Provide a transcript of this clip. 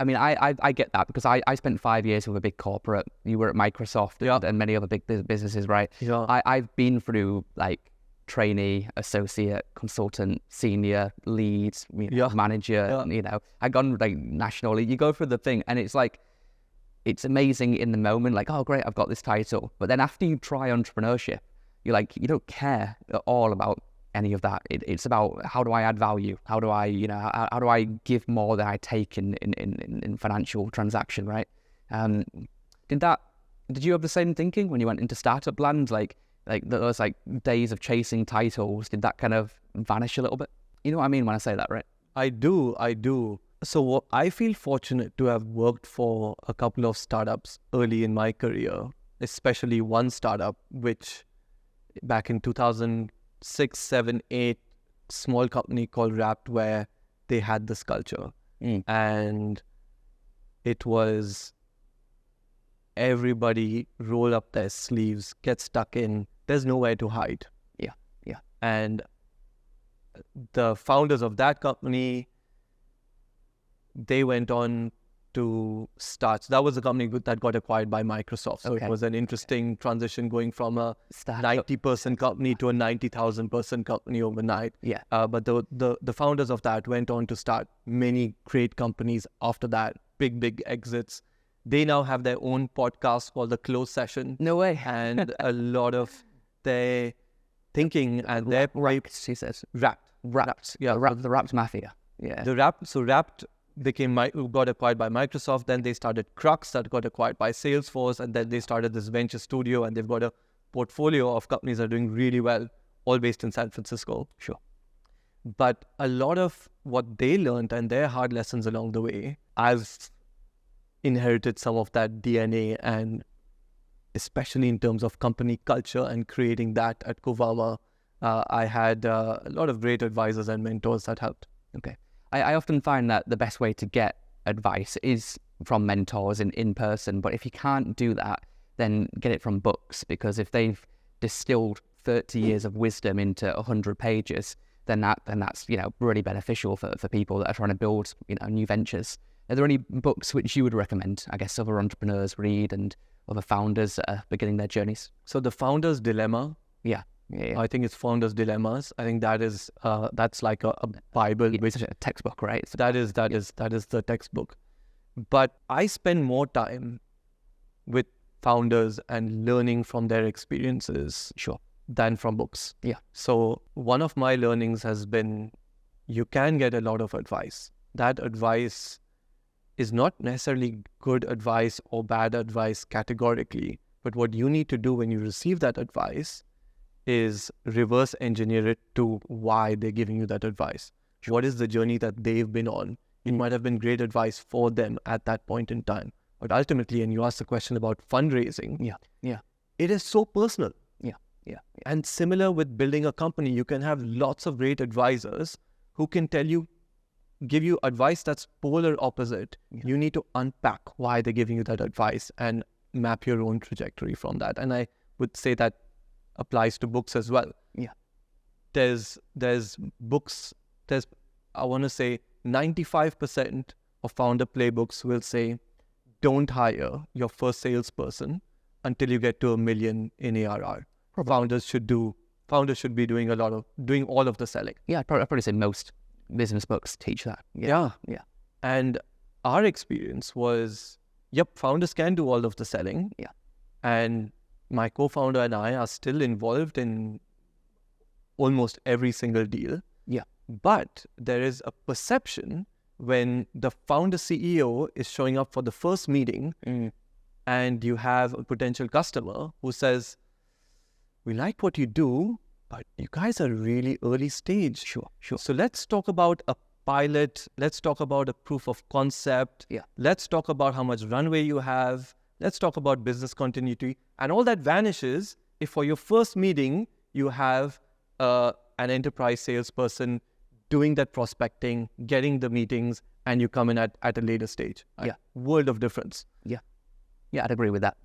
I mean, I get that because I spent 5 years with a big corporate. You were at Microsoft and many other big businesses, right? Yeah. I've been through like trainee, associate, consultant, senior, lead, manager. You know, I gone like national. You go through the thing, and it's like it's amazing in the moment. Like, oh great, I've got this title. But then after you try entrepreneurship, you're like, you don't care at all about any of that. It's about how do I add value? How do I, how do I give more than I take in financial transaction, right? Did you have the same thinking when you went into startup land? Like those like days of chasing titles, did that kind of vanish a little bit? You know what I mean when I say that, right? I do. So I feel fortunate to have worked for a couple of startups early in my career, especially one startup, which back in 2006, 7, 8, small company called Wrapped, where they had this culture. And it was everybody roll up their sleeves, get stuck in. There's nowhere to hide. Yeah. And the founders of that company, they went on to start. So that was a company that got acquired by Microsoft. So it was an interesting transition going from a 90-person company to a 90,000-person company overnight. Yeah. But the founders of that went on to start many great companies after that, big exits. They now have their own podcast called The Close Session. No way. And a lot of their thinking and their... Wrapped, he says. Wrapped. Yeah. The Wrapped Mafia. Yeah. Wrapped got acquired by Microsoft. Then they started Crux, that got acquired by Salesforce, and then they started this venture studio, and they've got a portfolio of companies that are doing really well, all based in San Francisco. Sure. But a lot of what they learned and their hard lessons along the way, I've inherited some of that DNA, and especially in terms of company culture and creating that at Kovama, I had a lot of great advisors and mentors that helped. Okay. I often find that the best way to get advice is from mentors in person. But if you can't do that, then get it from books, because if they've distilled 30 years of wisdom into 100 pages, then that's really beneficial for people that are trying to build new ventures. Are there any books which you would recommend, I guess, other entrepreneurs read and other founders that are beginning their journeys? So The Founder's Dilemma. Yeah. I think it's Founders Dilemmas. I think that is that's like a Bible, which it's a textbook, right? That is the textbook. But I spend more time with founders and learning from their experiences, than from books. Yeah. So one of my learnings has been, you can get a lot of advice. That advice is not necessarily good advice or bad advice categorically, but what you need to do when you receive that advice is reverse engineer it to why they're giving you that advice. What is the journey that they've been on? It might have been great advice for them at that point in time. But ultimately, and you asked the question about fundraising, it is so personal. Yeah. And similar with building a company, you can have lots of great advisors who can give you advice that's polar opposite. You need to unpack why they're giving you that advice and map your own trajectory from that. And I would say that applies to books as well. Yeah. There's books, I want to say 95% of founder playbooks will say, don't hire your first salesperson until you get to $1 million in ARR. Founders should be doing all of the selling. Yeah, I'd probably say most business books teach that. Yeah. And our experience was, founders can do all of the selling. Yeah. And my co-founder and I are still involved in almost every single deal. Yeah. But there is a perception when the founder CEO is showing up for the first meeting and you have a potential customer who says, we like what you do, but you guys are really early stage. Sure. So let's talk about a pilot. Let's talk about a proof of concept. Yeah. Let's talk about how much runway you have. Let's talk about business continuity. And all that vanishes if for your first meeting, you have an enterprise salesperson doing that prospecting, getting the meetings, and you come in at a later stage. Yeah. World of difference. Yeah, I'd agree with that.